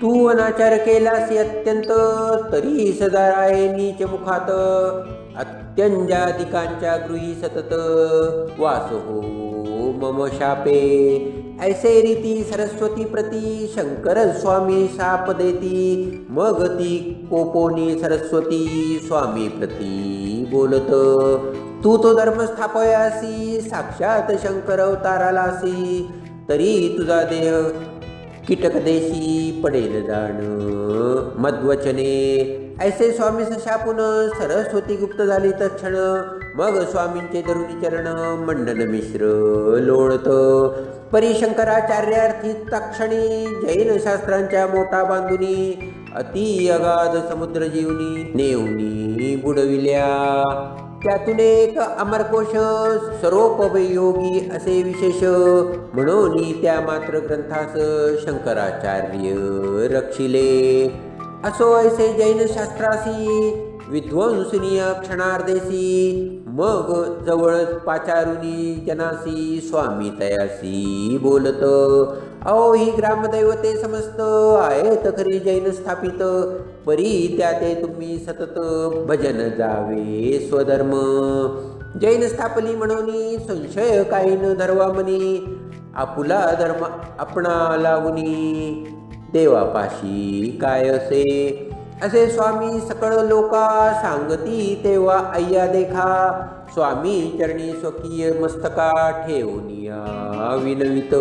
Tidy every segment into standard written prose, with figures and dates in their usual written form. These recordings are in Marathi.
तू अनाचार केलासी अत्यंत, तरी सदा राये नीच मुखात. अत्यंजाधिकांच्या गृही सतत, वास हो मम शापे. ऐसे रीती सरस्वती प्रती, शंकर स्वामी शाप देती. मग ती कोपोनी सरस्वती, स्वामी प्रती बोलत. तू तो धर्म स्थापयासी, साक्षात शंकर अवतारालासी. तरी तुझा देह कीटक देशी पडेल जाण मध्वचने. ऐसे स्वामी शापून सरस्वती गुप्त झाली तक्षण. मग स्वामींचे धरुणी चरण, मंडन मिश्र लोळत. परी शंकराचार्यार्थी तक्षणी, जैन शास्त्रांच्या मोठा बांधुनी. अति अगाध समुद्र जीवनी, नेवनी बुडविल्या. त्यातून एक अमरकोश, सरोपयोगी असे विशेष. म्हणून त्या मात्र ग्रंथास शंकराचार्य रक्षिले. असो ऐसे जैन शास्त्रासी, विध्वंसनीय क्षणार्देसी. मग जवळ पाचारुनी जनासी, स्वामी तयासी बोलत. अहो ही ग्रामदैवते समस्त आहेत खरी जैन स्थापित. परी त्या ते तुम्ही सतत, भजन जावे स्वधर्म. जैन स्थापली म्हणून संशय काही न धरवा मनी. आपुला धर्म आपणा लावणी, देवापाशी काय असे. असे स्वामी सकळ लोका, सांगती तेव्हा अय्या देखा. स्वामी चरणी स्वकीय मस्तका, ठेवनिया विनवित.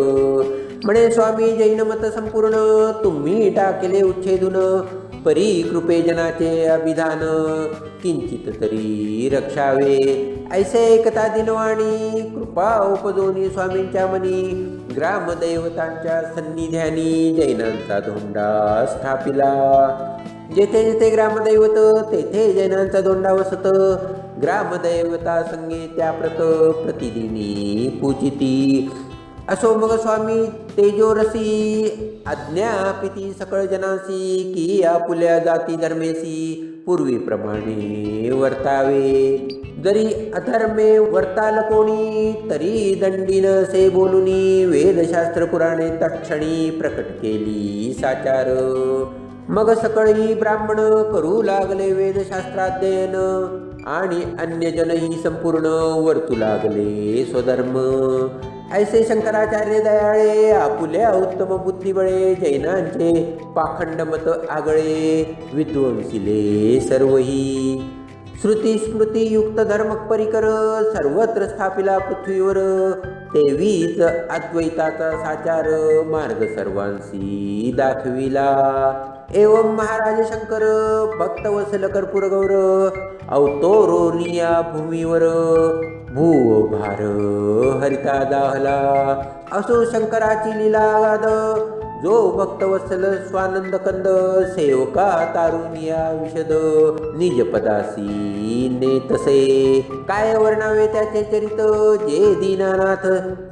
म्हणे स्वामी जैन मत संपूर्ण, तुम्ही टाकले उच्छेदून. परी कृपे जनाचे अभिधान, किंचित तरी रक्षावे. ऐसे एकता दिनवाणी, कृपा उपजोनी स्वामींच्या मनी. ग्रामदैवतांच्या सन्निध्यानी, जैनांचा धोंडा स्थापिला. जेथे जेथे ग्रामदैवत, तेथे जैनांचा धोंडा वसत. ग्रामदैवता संगे त्या प्रतिदिनी पूजिती. असो मग स्वामी तेजोरसी, आज्ञापिती सकळ जनासी. की आपुल्या जाती धर्मेसी, पूर्वीप्रमाणे वर्तावे. जरी अधर्मे वर्ताल कोणी, तरी दंडीन से बोलुनी. वेदशास्त्र पुराणे तक्षणी, प्रकट केली साचार. मग सकळही ब्राह्मण करू लागले वेदशास्त्राध्ययन. आणि अन्यजनही संपूर्ण वर्तू लागले स्वधर्म. ऐसे शंकराचार्य दयाळे, आपुल्या उत्तम बुद्धिबळे. जैनांचे पाखंड मत आगळे, विध्वंसिले सर्वही. श्रुती स्मृती युक्त धर्म परिकर, सर्वत्र स्थापिला पृथ्वीवर. तेवीच अद्वैताचा साचार, मार्ग सर्वांसी दाखविला. एवं महाराज शंकर, भक्तवत्सल कर्पूर गौर. अवतोरोनिया भूमीवर, भूव भार हरिता दाहला. असो शंकराची लीला गाद, जो भक्तवत्सल स्वानंद कंद. सेवका तारुनिया विशद, निज पदासी नेतसे. काय वर्णावे त्याचे चरित, जे दीनानाथ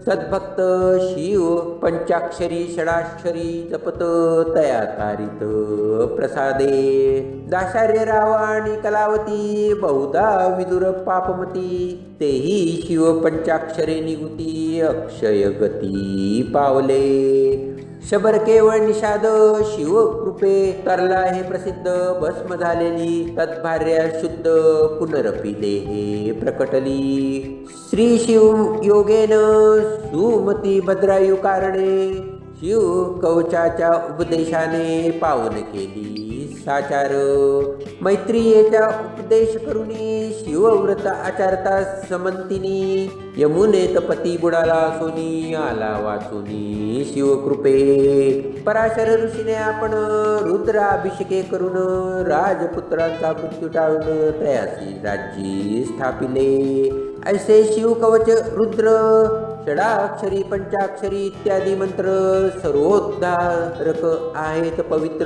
सद्भक्त. शिव पंचाक्षरी षडाक्षरी जपत, तया तारित प्रसादे. दाशार्य राव आणि कलावती, बहुधा विदुर पापमती. तेही शिव पंचाक्षरे निगुती, अक्षय गती पावले. शबर केवळ निषाद, शिव कृपे तरला हे प्रसिद्ध. भस्म झालेली तद्भार्या शुद्ध, पुनरपी देहे प्रकटली. श्री शिव योगेन सुमती भद्रायु कारणे. शिव कवचाच्या उपदेशाने पावन केली साचार. मैत्रियेचा उपदेश करुनी, शिवव्रत आचारता समंतिनी. यमुनेत पती बुडाला सोनी, आला वाचुनी शिवकृपे. पराशर ऋषीने आपण रुद्राभिषेके करून, राजपुत्रांचा मृत्यू टाळून तयासी राज्य स्थापिले. ऐसे शिवकवच रुद्र, षडाक्षरी पंचाक्षरी इत्यादी मंत्र सर्वोद्धारक आहेत पवित्र.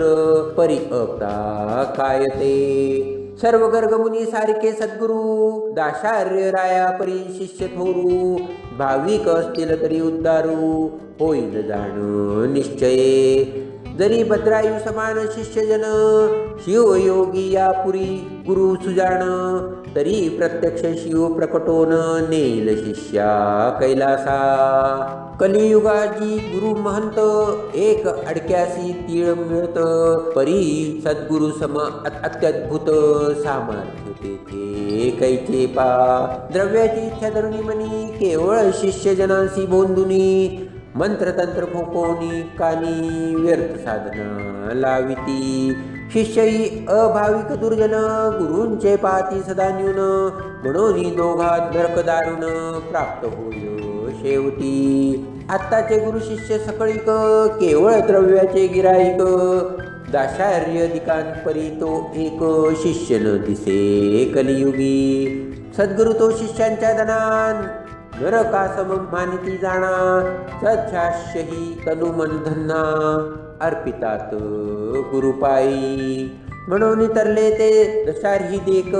परी अवता काय ते. सर्व गर्गमुनी सारिके सद्गुरु, दाशार्य राया परी शिष्य थोरू. भाविक असतील तरी उद्धारू, होईल जाण निश्चये. जरी भद्रायू समान शिष्यजन शिवयोगी या पुरी गुरु सुजान तरी प्रत्यक्ष शिव प्रकटोन नेल शिष्या कैलासा कलियुगाजी गुरु महंत एक अडक्यासी तीळ मिळत परी सद्गुरु सम अत्यद्भुत सामर्थ्य तेथे कैचे पा द्रव्याची इच्छा धरुणी मनी केवळ शिष्यजनांसी बोंदुनी मंत्रतंत्र फोकोनी कानी व्यर्थ साधना लाविती शिष्यही अभाविक दुर्जन गुरूंचे पाती सदा न्यून म्हणून दोघात नरक दारुण प्राप्त होय शेवटी आत्ताचे गुरु शिष्य सकळीक केवळ द्रव्याचे गिराईक दाशार्यधिकांपरी तो एक शिष्य न दिसे कलियुगी सद्गुरु तो शिष्यांच्या धनान नरकासम मानिती जाणा सच्छास्यही तनु मन धन्ना अर्पितात गुरुपायी म्हणून तरले ते दशारही देक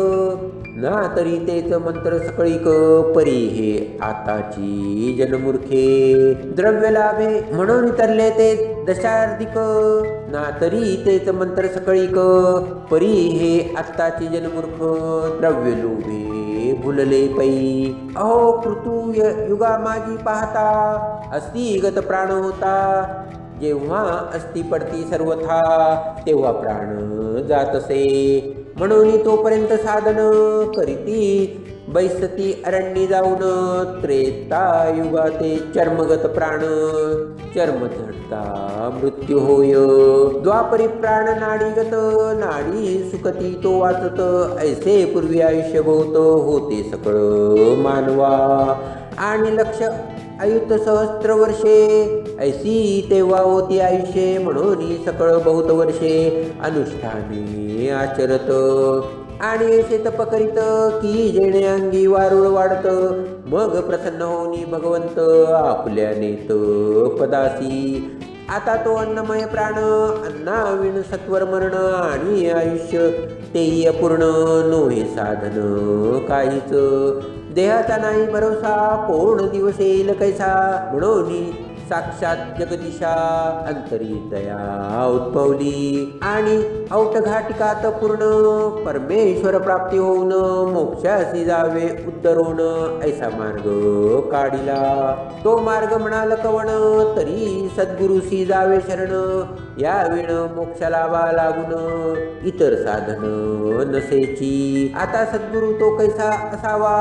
ना तरी तेच मंत्र सकळीक परी हे आताची जनमूर्खे द्रव्य लाभे म्हणून तरले ते दशार्धिक ना तरी तेच मंत्र सकळीक परी हे आत्ताची जनमूर्ख द्रव्य लोभे भुलले पै अहो पृथू युगा माझी पाहता अस्थिगत प्राण होता जेव्हा अस्ति पडती सर्वथा तेव्हा प्राण जातसे म्हणून तोपर्यंत साधन करीती बैसती अरण्य जाऊन त्रेता युगाते चर्मगत प्राण चर्म झडता मृत्यू होय द्वापरी प्राण नाडीगत नाडी सुखती तो वाचत ऐसे पूर्वी आयुष्य भोवत होते सकळ मानवा आणि लक्ष अयुत सहस्त्र वर्षे ऐसी तेव्हा होती आयुष्ये म्हणून सकळ बहुत वर्षे अनुष्ठाने आचरत आणि ऐसे तप करीत की जेणे अंगी वारुळ वाढत मग प्रसन्न होनी भगवंत आपल्या नेत पदासी आता तो अन्नमय प्राण अन्नाविण सत्वर मरण आणि आयुष्य तेही अपूर्ण नोहे साधन काहीच देहाचा नाही भरोसा कोण दिवस येईल कैसा म्हणून साक्षात जगदीशा अंतरी दया उद्भवली आणि औटघाटिकात पूर्ण परमेश्वर प्राप्ती होऊन मोक्षासी जावे उद्धरोण ऐसा मार्ग काढिला तो मार्ग म्हणाल कवण तरी सद्गुरुसी जावे शरण या विण मोक्ष लाभा लागून इतर साधन नसेची आता सद्गुरु तो कैसा असावा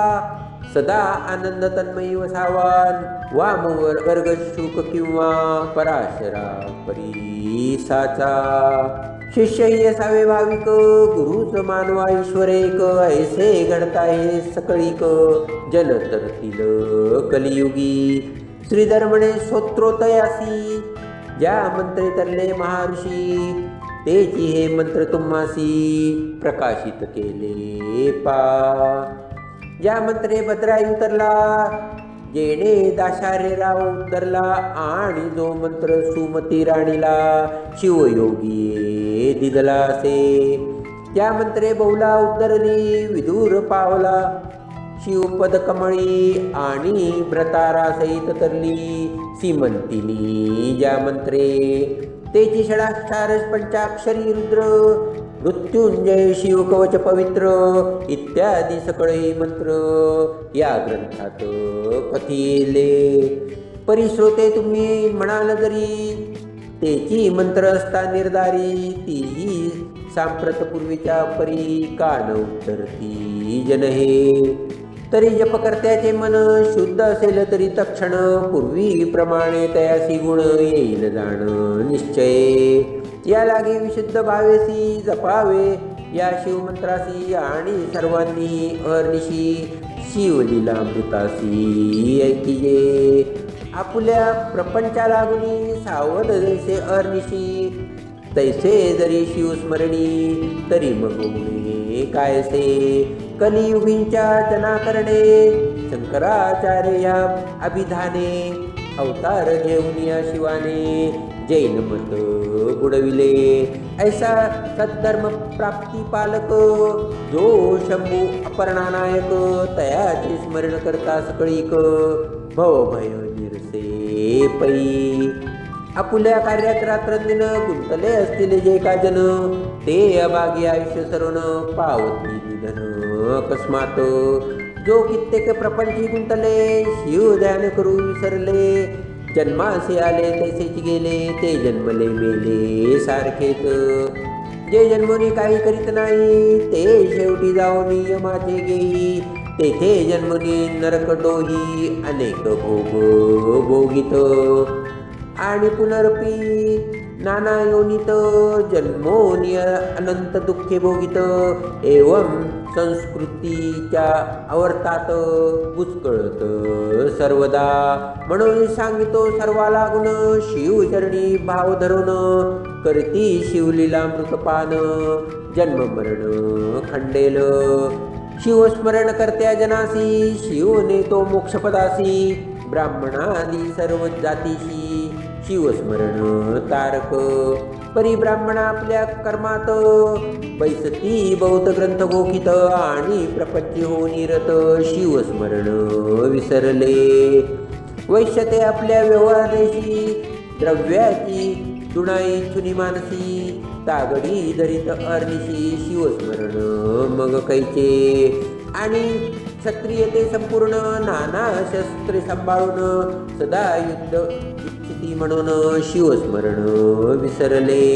सदा आनंद तन्मयी वसावान वामवर वर्ग शुक किंवा पराशरा परीसाचा शिष्यही असावे भाविक गुरुच मानवा ईश्वर एक ऐसे घडता हे सकळीक जन तरतील कलियुगी श्रीधर म्हणे स्तोत्रोतयासी ज्या मंत्रे तरले महर्षी तेची हे मंत्र तुम्हासी प्रकाशित केले पा ज्या मंत्रे भद्रायू तरला जेणे दाशार्य राव उद्धरला आणि जो मंत्र सुमती राणीला शिवयोगी दिदला असे त्या मंत्रे बहुला उद्धरली विदूर पावला शिवपद कमळी आणि भ्रतारा सहित तरली सीमंतिनी ज्या मंत्रे तेची षडाक्षार पंचाक्षरी रुद्र मृत्युंजय शिवकवच पवित्र इत्यादी सकळे मंत्र या ग्रंथात कथिले परिश्रोते तुम्ही म्हणाल जरी तेची मंत्र असता निर्धारी तीही सांप्रत पूर्वीच्या परी कान उत्तरती जन हे तरी जपकर्त्याचे मन शुद्ध असेल तरी तक्षण पूर्वीप्रमाणे तयासी गुण येईल जाण निश्चय या लागे विशुद्ध भावेसी जपावे या शिवमंत्रासी आणि सर्वांनी अहर्निशी शिवलीलामृतासी ऐकिये आपुल्या प्रपंचा लागुनी सावध जैसे अहर्निशी तैसे जरी शिवस्मरणी तरी मग कायसे कलियुगींच्या जनाकरणे शंकराचार्य या अभिधाने अवतार घेऊन या शिवाने जैन मत बुडविले ऐसा सद्धर्म प्राप्ती पालक जो शंभू अपर्णानायक तयाचे स्मरण करता सकळीक भवभय निरसे पै आपुल्या कार्यात रात्रंदिन गुंतले असतील जे का जन, ते अभागी आयुष्य सरवण पावती निधन. अकस्मात जो कित्येक प्रपंची गुंतले, शिव ध्यान करू विसरले. जन्मासे आले तैसेच गेले, ते जन्मले मेले सारखेच. जे जन्मोनी काही करीत नाही, ते शेवटी जाऊन यमाचे घेई. तेथे जन्मनी नरक डोही, अनेक भोग भोगित. आणि पुनरपी नाना योनित, जन्मोनी अनंत दुःखे भोगित. एवं संस्कृतीच्या अवर्तात बुचकळत सर्वदा. म्हणून सांगितो सर्वाला गुण, शिवचरणी भाव धरून. करती शिवलीलामृतपान, जन्म मरण खंडेल. शिवस्मरण करत्या जनासी, शिव नेतो मोक्षपदासी. ब्राह्मणादी सर्व जातीशी, शिवस्मरण तारक. परिब्राह्मण आपल्या कर्मात, बैसती बौद्ध ग्रंथ गोखित. आणि प्रपंची हो निरत, शिवस्मरण विसरले. वैश्य ते आपल्या व्यवहारेशी, द्रव्याची दुणाई चुनी मानसी. तागडी धरित अर्निशी, शिवस्मरण मग कैचे. आणि क्षत्रिय ते संपूर्ण, नाना शस्त्रे सांभाळून. सदा युद्ध इच्छिती म्हणून, शिवस्मरण विसरले.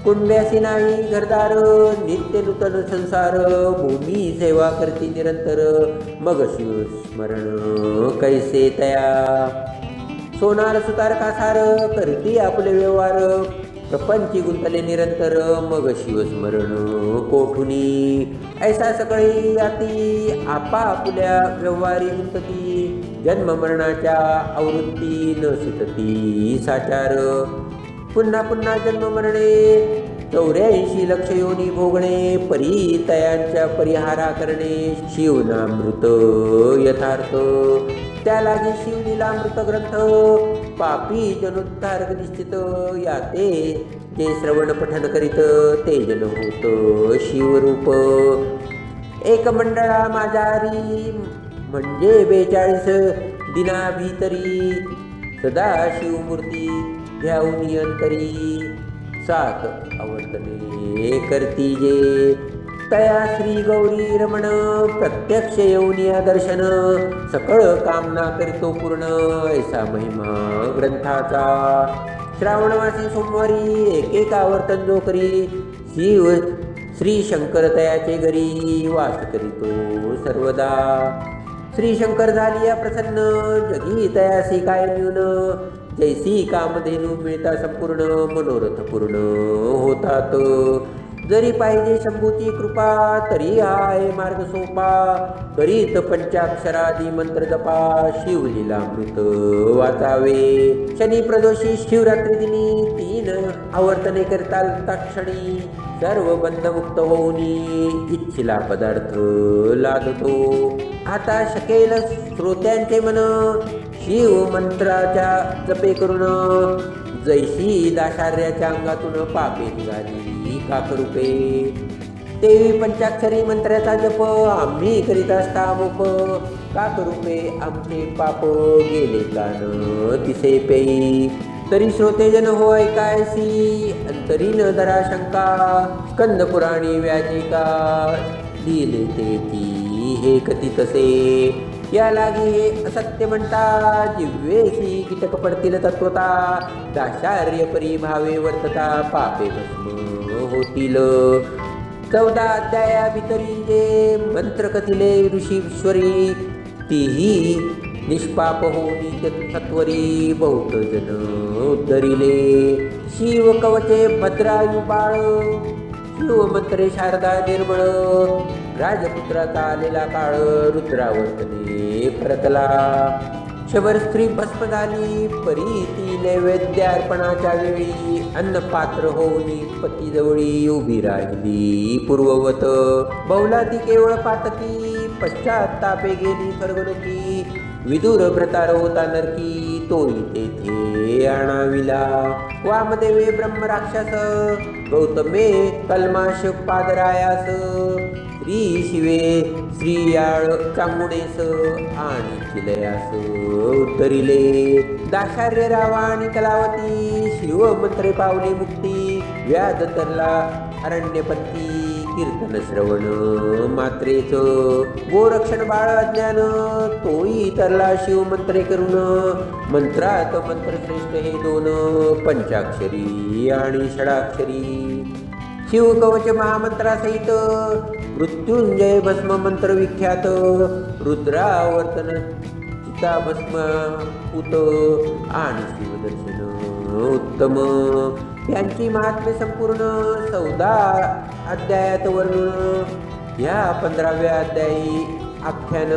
कुंड्यासी नाही घरदार, नित्य नूतन संसार. भूमी सेवा करती निरंतर, मग शिवस्मरण कैसे तया. सोनार सुतार कासार, करती आपले व्यवहार. प्रपंची गुंतले निरंतर, मग शिवस्मरण कोठुनी. ऐसा सकळी याती, आपापल्या व्यवहारी गुंतती. जन्म मरणाच्या आवृत्ती न सुटती साचार. पुन्हा पुन्हा जन्म मरणे, 84 लक्ष योनी भोगणे. परितयांच्या परिहारा करणे, शिवनामृत यथार्थ. त्या लागी शिवलीलामृत ग्रंथ, पापी जनोद्धारक निश्चित. याते जे श्रवण पठन करीत, ते जन होत शिवरूप. एक मंडळा माझारी, म्हणजे 42 दिना भीतरी. सदा शिवमूर्ती घ्याऊन अंतरी. 7 आवर्तने करती जे, तया श्री गौरी रमण. प्रत्यक्ष येऊनिया दर्शन, सकळ कामना करीतो पूर्ण. ऐसा महिमा ग्रंथाचा. श्रावणमासी सोमवारी एक आवर्तन जो करी. शिव श्री शंकर तयाचे घरी, वास करीतो सर्वदा. श्री शंकर झालिया प्रसन्न, जगी तयासी काय न्यून. जैसी कामधेनू मिळता संपूर्ण, मनोरथ पूर्ण होतात. जरी पाहिजे शंभूची कृपा, तरी आहे मार्ग सोपा. करीत पंचाक्षरादी मंत्र जपा, शिवलीलामृत वाचावे. शनी प्रदोषी शिवरात्री दिनी, 3 आवर्तने करता तक्षणी. सर्व बंधमुक्त होऊनी, इच्छिला पदार्थ लादतो. आता शकेल श्रोत्यांचे मन, शिव मंत्राच्या जपे करून. जैशी दाशार्याच्या अंगातून पापे निघाली काकरूपे. देवी पंचाक्षरी मंत्राचा जप, आम्ही करीत असता मुप. काकरूपे आमचे पाप गेले कान तिसे पेई. तरी श्रोतेजन हो ऐकायसी, अंतरी न धरा शंका. स्कंद पुराणी व्याजिका, लिहिले ते ती हे कथी तसे. या लागी हे असत्य म्हणता, जिव्हेसी कीटक पडतील तत्वता. दाशार्य परिभावे वर्तता, पापे भस्म होतील. 14 अध्याया भितरी जे मंत्र कथिले ऋषीश्वरी. तीही निष्पाप होऊनी सत्वरी, बहुत जन उद्धरिले. शिव कवचे भद्रायु बाळ, शिव मंत्रे शारदा निर्मळ. राजपुत्राचा आलेला काळ, रुद्रावर्तने परतला. शबर स्त्री भस्म झाली, परी ती नैवेद्यार्पणाच्या वेळी. अन्न पात्र होऊनी पतीजवळी, उभी राहिली पूर्ववत. बहुला ती केवळ पातकी, पश्चात्तापे गेली स्वर्गलोकी. विदुर भ्रतार होता नरकी, तोही तेथे आणाविला. वामदेवे ब्रह्म राक्षस, गौतमे कल्माश पादरायास. श्री शिवे श्रीयाळ चांगुणेस आणि चिलयास उतरिले. दाशार्य रावा आणि कलावती शिव मंत्रे पावले मुक्ती. व्याध तरला अरण्यपंथी कीर्तन श्रवण मात्रेच. गोरक्षण बाळ अज्ञान तोही तरला शिव मंत्रे करून. मंत्रात मंत्रश्रेष्ठ हे दोन पंचाक्षरी आणि षडाक्षरी. शिवकवच महामंत्रासहित मृत्युंजय भस्म मंत्र विख्यात. रुद्रावर्तन चिता भस्म पुत आणि शिवदर्शन उत्तम. यांची महात्म्य संपूर्ण 14 अध्यायात वर्णन. या 15व्या अध्यायी आख्यान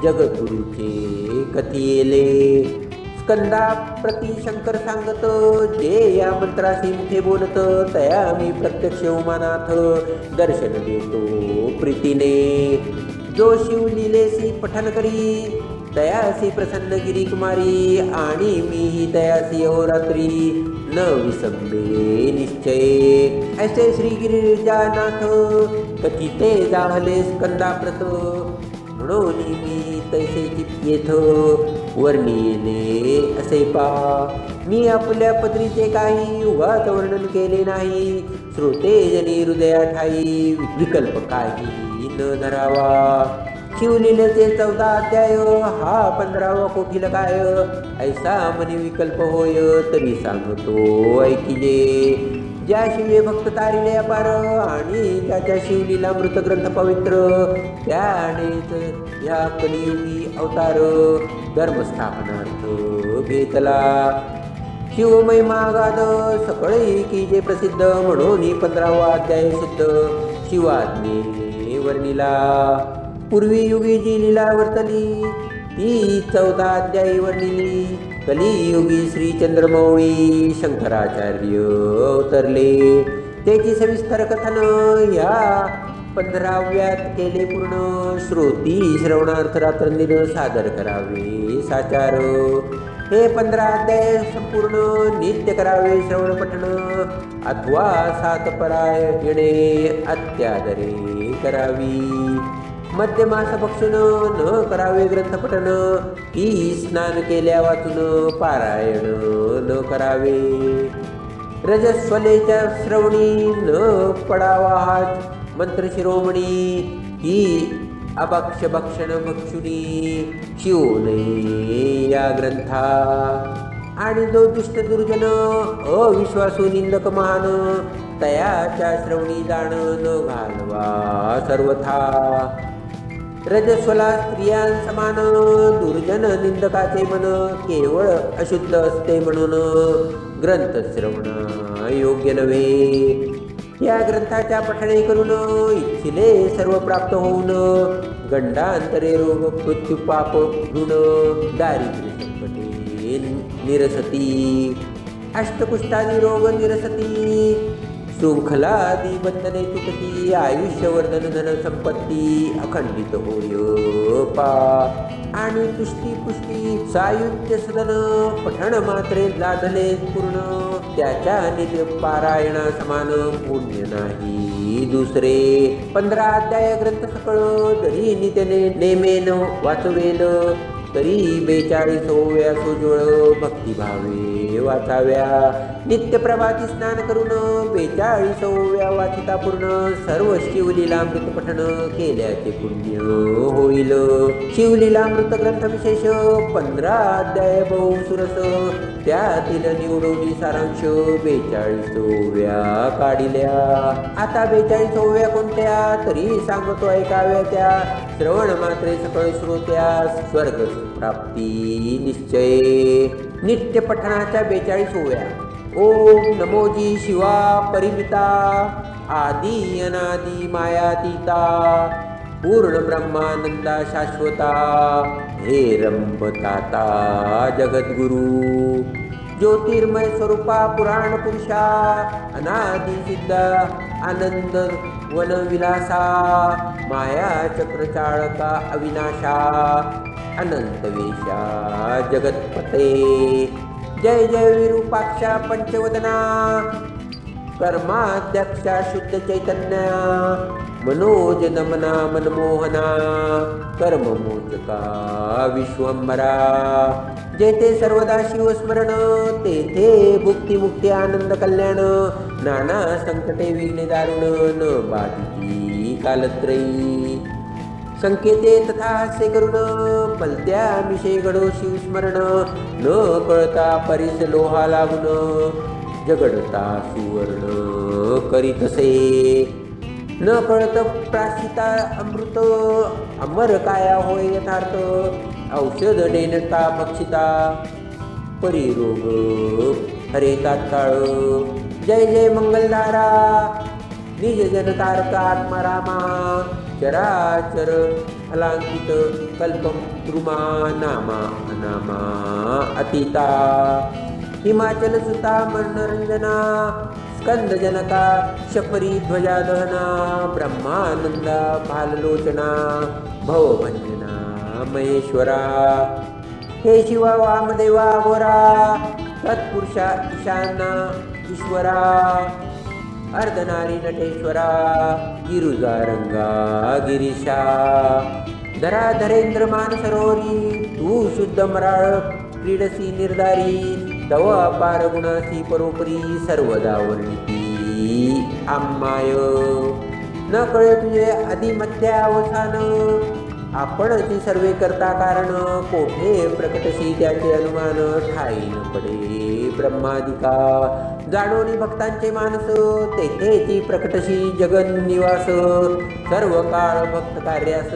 जगद्गुरूचे कथियेले. स्कंदा प्रति शंकर सांगत जे या मंत्रासी मुखे बोलत. तया मी प्रत्यक्ष उमानाथ दर्शन देतो प्रीतीने. जो शिव लिलेसी पठन करी तयासी प्रसन्न गिरी कुमारी. आणि मीही तयासी अहोरात्री न विसंबे निश्चय. ऐसे श्री गिरिजानाथ कथिते जाहले स्कंदाप्रत. म्हणून मी तैसे येथ वर्णिले असे पा. मी आपल्या पत्रीचे काही उगाच वर्णन केले नाही. श्रोते जनी हृदया ठाई विकल्प काही न धरावा. शिवलीलेचे 14 अध्याय हा 15वा कोठील काय. ऐसा मनी विकल्प होय तरी सांगतो ऐकिले. ज्या शिवे भक्त तारिले अपार आणि त्याच्या शिवलीला मृत ग्रंथ पवित्र. त्यानेच या कलियुगी अवतार धर्मस्थापनार्थ घेतला. शिवमहिमा गाद सकळे की जे प्रसिद्ध. म्हणून 15वा अध्याय शुद्ध शिवाज्ञे वर्णिला. पूर्वी युगी जी लीला वर्तली ती 14 अध्यायी वर्णिली. कलियुगी श्री चंद्रमौळी शंकराचार्य अवतरले. त्याची सविस्तर कथन या 15व्यात केले पूर्ण. श्रोती श्रवणार्थ रात्रंदिन सादर करावे साचार. हे 15 अध्याय संपूर्ण नित्य करावे श्रवण पठण. अथवा 7 परायणे अत्यादरे करावी. मध्यमास भक्षण न करावे ग्रंथपठन. ही स्नान केल्या वाचून पारायण न करावे. रजस्वलेच्या श्रवणी न पडावा हाच मंत्र शिरोमणी. ही अभक्ष भक्षण भक्षुनी शिव नये या ग्रंथा. आणि जो दुष्ट दुर्जन अविश्वासू निंदक महान तयाच्या श्रवणी जाण न घालवा सर्वथा. रजस्वला स्त्रियांसमान दुर्जन निंदकाचे मन केवळ अशुद्ध असते म्हणून ग्रंथ श्रवण योग्य नव्हे. या ग्रंथाच्या पठणे करून इच्छिले सर्व प्राप्त होऊन. गंडांतरे रोग मृत्यू पाप ऋण दारिद्र्य संकटे निरसती. अष्टकुष्ठादी रोग निरसती. शृंखलादी बंधने तुटती. आयुष्यवर्धन धन संपत्ती अखंडित होय पा. आणि तुष्टी पुष्टी सायुज्य सदन पठण मात्रे लादले पूर्ण. त्याच्या नित्य पारायणा समान पुण्य नाही दुसरे. 15 अध्याय ग्रंथ सकळ जरी नित्यने नेमेन वाचवेल तरी 42व्या सोजवळ भक्तिभावे वाचाव्या. नित्य प्रभाती स्नान करून 42व्या वाचिता पूर्ण. सर्व शिवलीलामृत पठण केल्याचे पुण्य होईल. शिवलीलामृत ग्रंथ विशेष 15 अध्याय बहुसुरस. त्यातील निवडोनी सारांश 42व्या काढिल्या. आता 42व्या कोणत्या तरी सांगतो ऐकाव्या त्या. श्रवण मात्रे सकळ श्रोत्यास स्वर्ग प्राप्ती निश्चय. नित्य पठणाच्या 42व्या. ओम नमोजी शिवा परिमिता. आदि अनादि मायातीता. पूर्ण ब्रह्मानंदा शाश्वता. हे रंभताता जगद्गुरु. ज्योतिर्मय स्वरूपा पुराण पुरुषा. अनादि सिद्ध आनंद वन विलासा. माया चक्र चाळका अविनाशा. अनंत वेशा जगतपते. जय जय विरूपाक्षा पंचवदना. कर्माध्यक्षा शुद्ध चैतन्या मनोज दमना मनमोहना कर्ममोचका विश्वंभरा जेथे सर्वदा शिवस्मरण तेथे भुक्ती मुक्ती आनंद कल्याण नाना संकटे विघ्ने दारुण न बाधिती कालत्रयी संकेते तथा हास्य करुण पलत्या मिशे घडो शिवस्मरण न कळता परिस लोहा लागून जगडता सुवर्ण करीतसे न कळत प्राशिता अमृत अमर काया होय यथार्थ औषध नेनता भक्षिता परिरोग हरे तात्काळ जय जय मंगलधारा निज जनतारक आत्मा रामा चराचर फलांकित कल्पम द्रुमा नामा अनामा अतीता हिमाचल सुता मनरंजना स्कंद जनका शफरी ध्वजा दहना ब्रह्मानंदा भाललोचना भवभंजना महेश्वरा हे शिवा वामदेवा घोरा तत्पुरुषा ईशाना ईश्वरा अर्धनारी नटेश्वरा गिरुजा रंगा गिरीशा धरा धरेंद्र मानसरोवरी तू शुद्ध मराळ क्रीडसी निर्धारी तव अपार गुणासी परोपरी सर्वदा वर्णिती आम्माय न कळे तुझे आदि मध्य अवसान आपणची सर्वे करता कारण कोठे प्रकटशी त्याचे अनुमान ठाई न पडे ब्रह्मादिका जाणोनी भक्तांचे मानस तेथेची प्रकटशी जगन निवास सर्व काळ भक्त कार्यास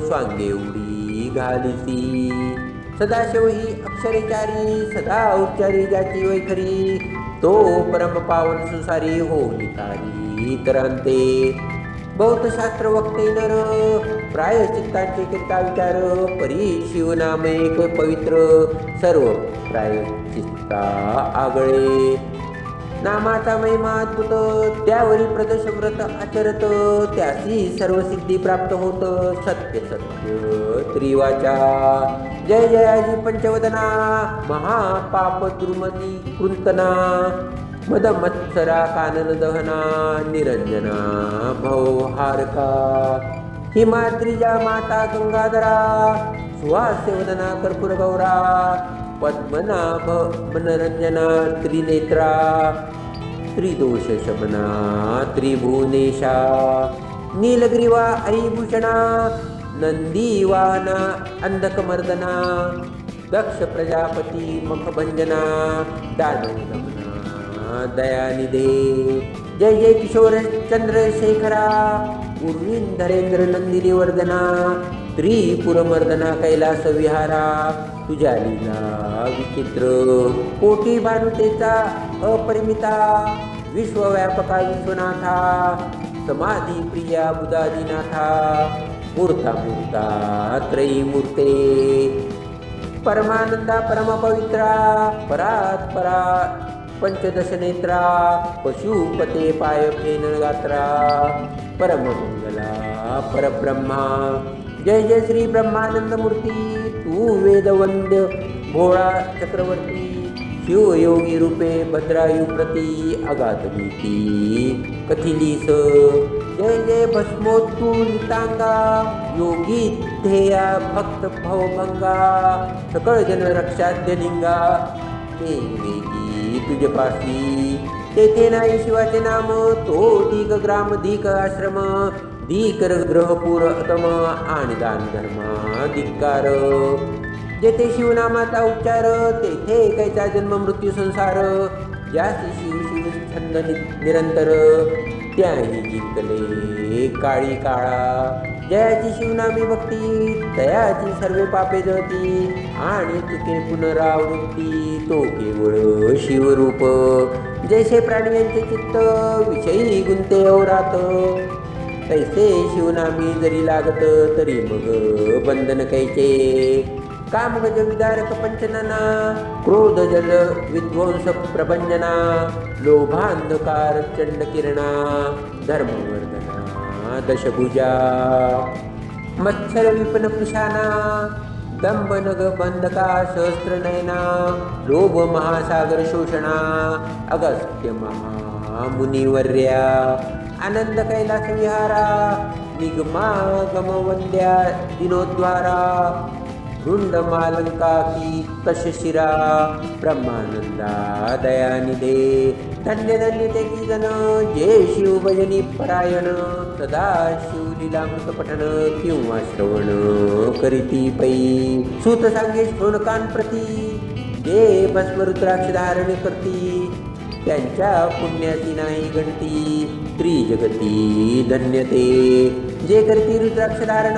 स्वांगे उडी घालिसी सदाशिव ही अक्षरेचारी सदा उच्चारी ज्याची वैखरी तो परम पावन संसारी होई तारी इतरांते बौद्धशास्त्र वक्ते नर प्रायश्चित्तांचे करिता विचार परी शिवनाम एक पवित्र सर्व प्रायश्चित्ता आगळे नामाचा महिमा अद्भुत त्यावरी प्रदोष व्रत आचरत त्यासी सर्व सिद्धी प्राप्त होत सत्य सत्य त्रिवाचा जय जयाजी पंचवदना महापाप द्रुमती कृंतना मदमत्सरा कानन दहना निरंजना भवहारका हिमाद्रिजा माता गंगाधरा सुहास्यवदना कर्पूर गौरा पद्मनाभ मनरंजना त्रिनेत्रा त्रिदोष शमना त्रिभुवनेशा नीलग्रीवा ऐभूषणा नंदी वाहना अंधकमर्दना दक्ष प्रजापती मखभंजना दानव दमना दयानिधे जय जय किशोर चंद्रशेखरा उर्विंधरेंद्र नंदिनी वर्धना त्रिपुरमर्दना कैलास विहारा तुझ्या लीला विचित्र कोटी भानुतेचा अपरिमिता विश्वव्यापका विश्वनाथा समाधी प्रिया बुधादिनाथा मूर्ता मूर्ता त्रयी मूर्ते परमानंदा परमपवित्रा परात परा पंचदश नेत्रा पशुपते पाय फेन गात्रा परममंगला परब्रह्मा जय जय श्री ब्रह्मानंद मूर्ती तू वेदवंद्य भोळा चक्रवर्ती शिवयोगी रूपे भद्रायु प्रती अगाध भीती कथिलीस जय जय भस्मोत्तू नितांगा योगी ध्येया भक्त भवभंगा सकळ जन रक्षाद्य लिंगा वेगी तुझपासी तेथे नाही शिवाचे नाम तो दीक ग्राम दीक आश्रम दीकर ग्रहपूर अतम आणि दान धर्मा धिक्कार जेथे शिवनामाचा उच्चार तेथे कैचा जन्म मृत्यू संसार ज्यासी शिव शिव छंद निरंतर त्याही जिंकले काळी काळा जयाची शिवनामी भक्ती तयाची सर्वे पापे जळती आणि चुके पुनरावृत्ती तो केवळ शिवरूप जैसे प्राणी यांचे चित्त विषयी गुंते औरात तैसे शिवनामी जरी लागत तरी मग बंधन कैचे कामगज विदारक पंचनना क्रोध जल विध्वंस प्रभंजना लोभांधकार चंड किरणा धर्मवर्धना दशभुजा मत्सर विपन कृशाना दंभ नग बंधका सहस्त्र नयना लोभ महासागर शोषणा अगस्त्य महा मुनिवर्या आनंद कैलास विहारा निगमागम वंद्या दिनोद्वारा रुंडमालंका की तशशिरा ब्रह्मानंदा दयानिधे धन्य धन्य ते की जन जे शिव भजनी परायण सदा शिवलीलामृत पठन किंवा श्रवण करीती पै सूत सांगे श्रोणकान प्रती जे भस्म रुद्राक्ष धारण करती त्यांच्या पुण्याची नाही गणती त्रिजगती धन्यते जे करती रुद्राक्ष धारण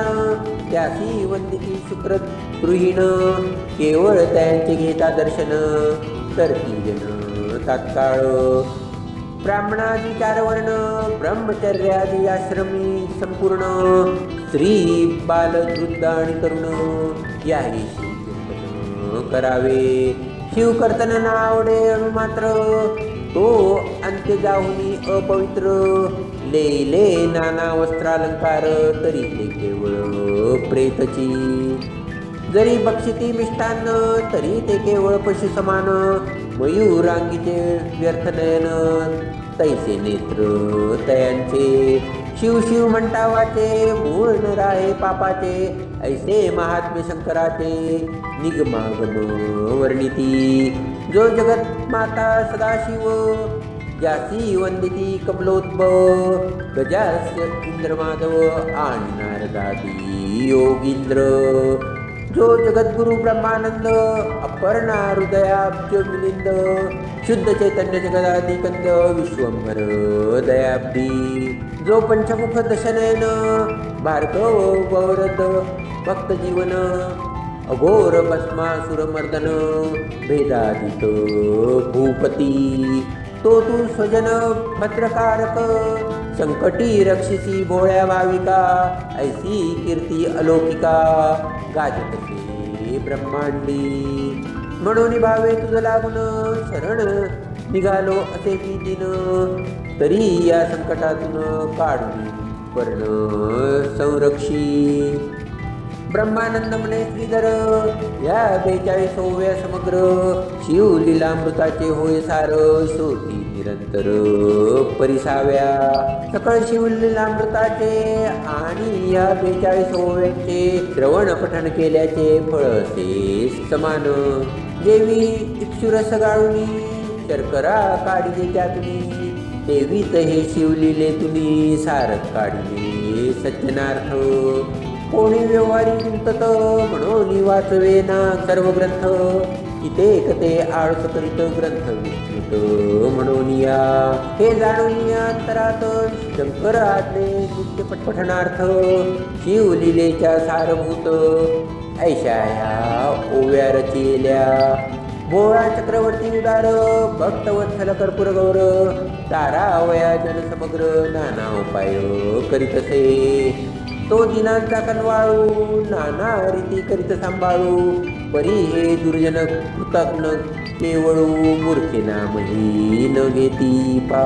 त्यासी वंदिती शुक्र गृहीण केवळ त्यांचे घेता दर्शन करती जन तात्काळ ब्राह्मणादी चार वर्ण ब्रह्मचर्यादी आश्रमी संपूर्ण स्त्री बाल वृद्ध आणि तरुण याही शिवकीर्तन करावे शिवकर्तन नावडे मात्र तो अंत्य जाऊनी अपवित्र लेले नाना वस्त्रालंकार तरी ते केवळ प्रेतची जरी बक्षिती मिष्टान्न तरी ते केवळ पशु समान मयूरांगीचे व्यर्थ नयन तैसे नेत्र तयांचे शिव शिव म्हणता वाचे मूळ न राहे पापाचे ऐसे महात्म्य शंकराचे निगमागम वर्णिती जो जगत माता सदाशिव ज्यासी वंदिती कमलोद्भव गजास्य इंद्रमाधव आणि नारदादी योगींद्र जो जगद्गुरु ब्रह्मानंद अपर्णा हृदयाब्ज मिलिंद शुद्ध चैतन्य जगदाधिकंद विश्वंभर दयाब्दी जो पंचमुख दशनयन भार्गव गौरद भक्त जीवन अघोर भस्मासुरमर्दन भेदादित भूपती तो तू स्वजन भद्रकारक संकटी रक्षिसी भोळ्या भाविका ऐसी कीर्ती अलौकिका गाजतसे ब्रह्मांडी म्हणून भावे तुझ लागून शरण निघालो असे की दिन तरी या संकटातून काढून पर्ण संरक्षी ब्रह्मानंद म्हणे श्रीधर या 42व्या समग्र शिवलीलामृताचे होय सार श्रोती निरंतर परिसाव्या सकळ शिवलीलामृताचे आणि या 42व्याचे श्रवण पठण केल्याचे फळ असे समान देवी इक्षुरस गाळुनी शर्करा काढिले त्यातुनी देवीत हे शिवलीले तुनी सारथ काढिले सज्जनार्थ कोणी व्यवहारी चिंतत म्हणून वाचवे ना सर्व ग्रंथ इथे कथे आळस करीत ग्रंथ विस्तृत म्हणून या हे जाणून या अंतरात शंकर आज्ञे नित्य पठणार्थ शिवलीलेच्या सारभूत ऐशा ह्या ओव्या रचिल्या भोळा चक्रवर्ती उदार भक्तवत्सल कर्पूर गौर तारा वया जन समग्र नाना उपाय करीतसे तो दिनांचा कनवाळू नाना रीती करीत सांभाळू परी हे दुर्जन कृतज्ञ केवळू मूर्खे नामही न घेती पा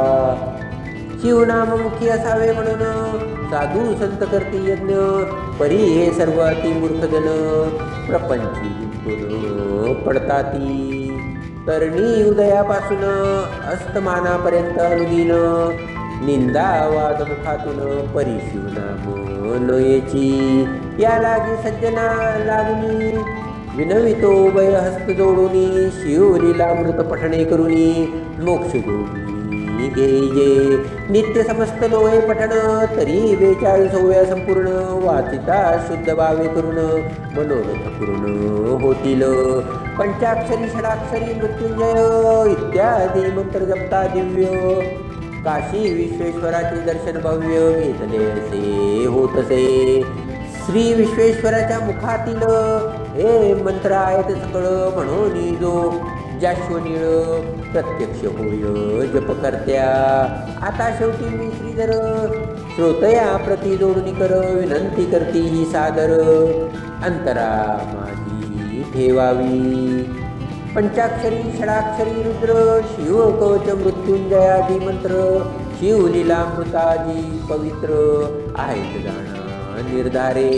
शिवनाममुखी असावे म्हणून साधू संत करती यज्ञ परी हे सर्व अति मूर्खजन प्रपंची जिंकून पडताती तरणी उदयापासून अस्तमानापर्यंत अनुदिन निंदा वाद मुखातून परी शिवनाम नयेची या लागी सज्जना लागुनी विनवितो वय हस्त जोडुनी शिवलीलामृत पठणे करुनी मोक्ष गोनी घेजे नित्य समस्त लोहे पठण तरी 42व्या संपूर्ण वाचिता शुद्ध भावे करून मनोरथ पूर्ण होतील पंचाक्षरी षडाक्षरी मृत्युंजय इत्यादी मंत्र जपता दिव्य काशी विश्वेश्वराचे दर्शन भव्य घेतले असे होतसे श्री विश्वेश्वराच्या मुखातील हे मंत्र आहेत सकळ म्हणून जो जाश्वनीळ प्रत्यक्ष होय जप करत्या आता शेवटी मी श्रीधर श्रोतया प्रति जोडणी कर विनंती करती ही सादर अंतरा माझी ठेवावी पंचाक्षरी षडाक्षरी रुद्र शिव कवच मृत्युंजयादी मंत्र शिवलीलामृतादी पवित्र आहेत जाणा निर्धारे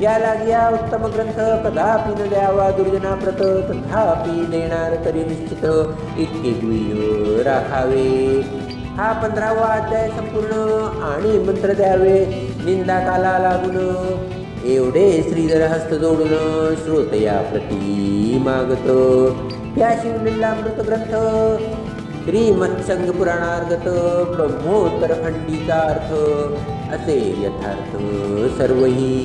या लाग्या उत्तम ग्रंथ कदापि न द्यावा दुर्जना प्रत तथापि देणार तरी निश्चित इतके गुह्य राखावे हा 15वा अध्याय संपूर्ण आणि मंत्र द्यावे निंदा काला लागून एवढे श्रीधर हस्त जोडून श्रोतया प्रती मागत या शिवलीलामृत ग्रंथ श्रीमत्संग पुराणार्गत ब्रह्मोत्तर खंडीचा अर्थ असे यथार्थ सर्वही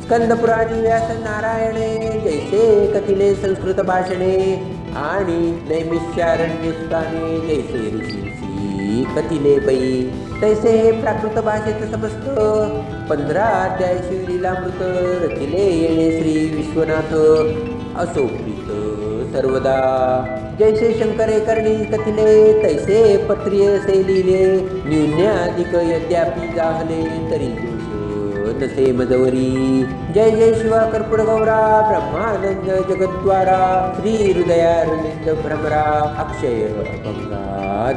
स्कंदपुराणी व्यास नारायणे जैसे कथिले संस्कृत भाषणे आणि नैमिष्यारण्य सुताने जैसे ऋषींशी कथिले पै तैसे हे प्राकृत भाषेत समस्त 15 अध्याय शिवलीलामृत रचिले येणे श्री विश्वनाथ असो प्रीत सर्वदा जैसे शंकरे करणी कथिले तैसे पत्रिय असे लिहिले न्यून्याधिक यद्यापि जाहले तरी दोष नसे मजवरी जय जय शिवा कर्पूर गौरा ब्रह्मानंद जगद्वारा श्री हृदयारविंद भ्रमरा अक्षय अभंगा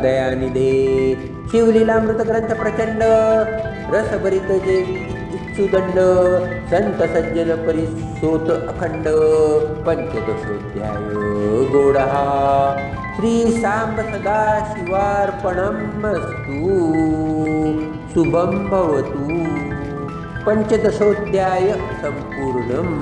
दयानिधे शिवलीलामृत ग्रंथ प्रचंड रसभरित जे इच्छुदंड संत सज्जन परिसोत अखंड पंचदशोध्याय गोडहा श्री सांब सदा शिवार्पणमस्तु शुभं भवतु पंचदशोध्याय संपूर्णम्